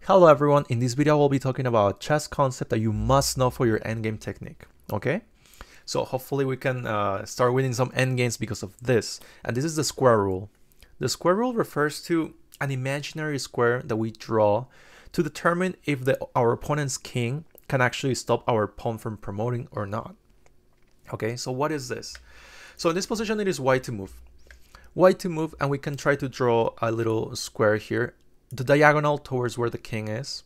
Hello everyone, in this video we'll be talking about a chess concept that you must know for your endgame technique, okay? So hopefully we can start winning some endgames because of this. And this is the square rule. The square rule refers to an imaginary square that we draw to determine if our opponent's king can actually stop our pawn from promoting or not. Okay, so what is this? So in this position it is white to move. White to move, and we can try to draw a little square here, the diagonal towards where the king is,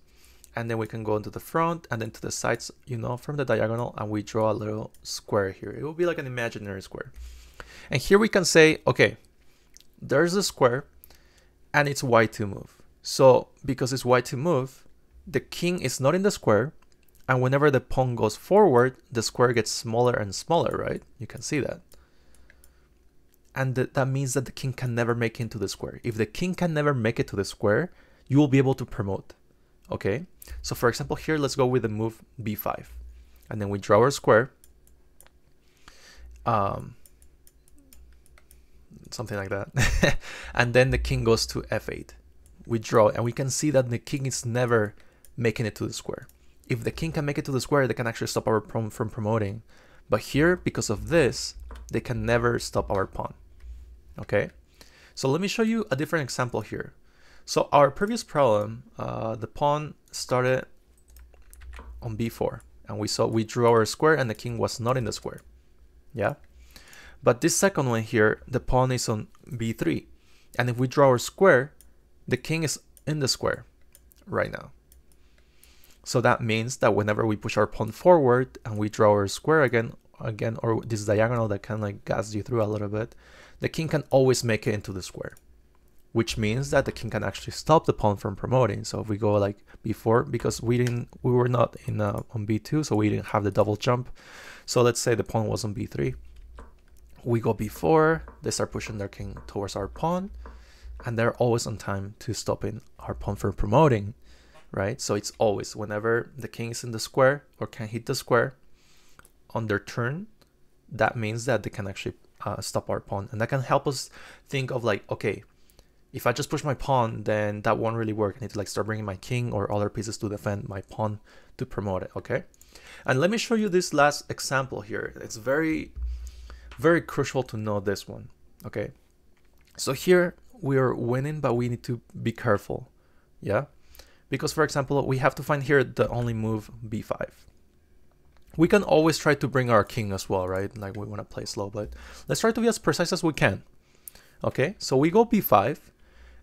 and then we can go into the front and then to the sides, you know, from the diagonal, and we draw a little square here. It will be like an imaginary square. And here we can say, okay, there's a square and it's white to move. So because it's white to move, the king is not in the square, and whenever the pawn goes forward, the square gets smaller and smaller, right? You can see that. And that means that the king can never make it into the square. If the king can never make it to the square, you will be able to promote. Okay, so for example here, let's go with the move b5, and then we draw our square, something like that. And then the king goes to f8. We draw, and we can see that the king is never making it to the square. If the king can make it to the square, they can actually stop our pawn from promoting. But here, because of this, they can never stop our pawn. Okay, so let me show you a different example here. So our previous problem, the pawn started on b4, and we drew our square and the king was not in the square. Yeah, but this second one here, the pawn is on b3, and if we draw our square, the king is in the square right now. So that means that whenever we push our pawn forward and we draw our square again, or this diagonal that can like gas you through a little bit, the king can always make it into the square, which means that the king can actually stop the pawn from promoting. So if we go like b4, because we were not in on b2, so we didn't have the double jump. So let's say the pawn was on b3, we go b4, they start pushing their king towards our pawn, and they're always on time to stopping our pawn from promoting, right? So it's always whenever the king is in the square or can hit the square on their turn, that means that they can actually stop our pawn. And that can help us think of like, okay, if I just push my pawn, then that won't really work. I need to like start bringing my king or other pieces to defend my pawn to promote it, okay? And let me show you this last example here. It's very, very crucial to know this one, okay? So here we are winning, but we need to be careful, yeah? Because for example, we have to find here the only move b5. We can always try to bring our king as well, right? Like we want to play slow, but let's try to be as precise as we can. Okay, so we go b5,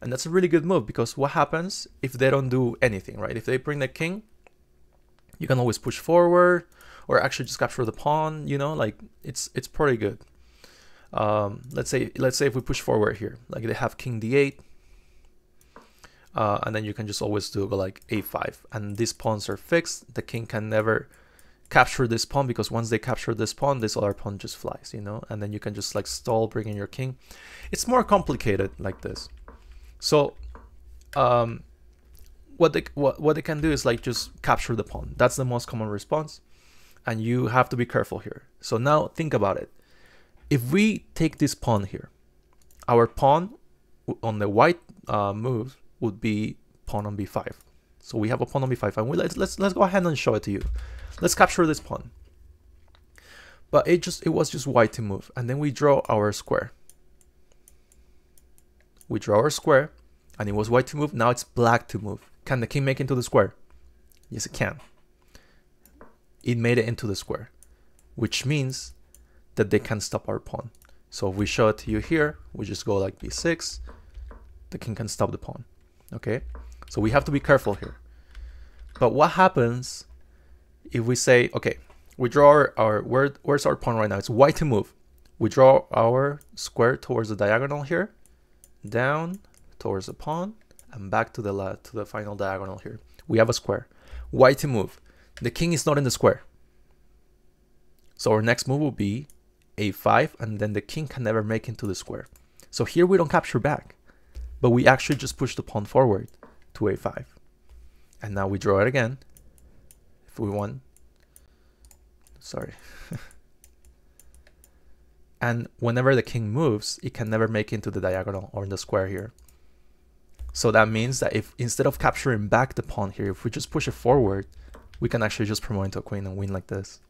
and that's a really good move because what happens if they don't do anything, right? If they bring the king, you can always push forward or actually just capture the pawn, you know, like it's pretty good. Let's say if we push forward here, like they have king d8, and then you can just always go like a5, and these pawns are fixed. The king can never capture this pawn because once they capture this pawn, this other pawn just flies, you know, and then you can just like stall bringing your king. It's more complicated like this. So what they can do is like just capture the pawn. That's the most common response, and you have to be careful here. So now think about it. If we take this pawn here, our pawn on the white move would be pawn on b5. So we have a pawn on b5, and let's go ahead and show it to you. Let's capture this pawn. But it was just white to move, and then we draw our square. We draw our square, and it was white to move. Now it's black to move. Can the king make it into the square? Yes, it can. It made it into the square, which means that they can stop our pawn. So if we show it to you here, we just go like b6. The king can stop the pawn. Okay, so we have to be careful here. But what happens if we say, okay, we draw where's our pawn right now? It's white to move. We draw our square towards the diagonal here, down towards the pawn, and back to the final diagonal here. We have a square. White to move. The king is not in the square. So our next move will be a5, and then the king can never make into the square. So here we don't capture back, but we actually just push the pawn forward to a5. And now we draw it again. If we want, sorry. And whenever the king moves, it can never make into the diagonal or in the square here. So that means that if instead of capturing back the pawn here, if we just push it forward, we can actually just promote into a queen and win like this.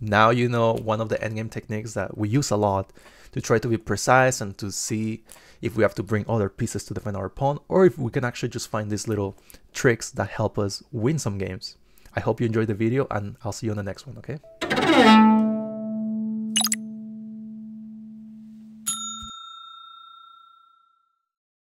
Now you know one of the endgame techniques that we use a lot to try to be precise and to see if we have to bring other pieces to defend our pawn, or if we can actually just find these little tricks that help us win some games. I hope you enjoyed the video, and I'll see you on the next one, okay?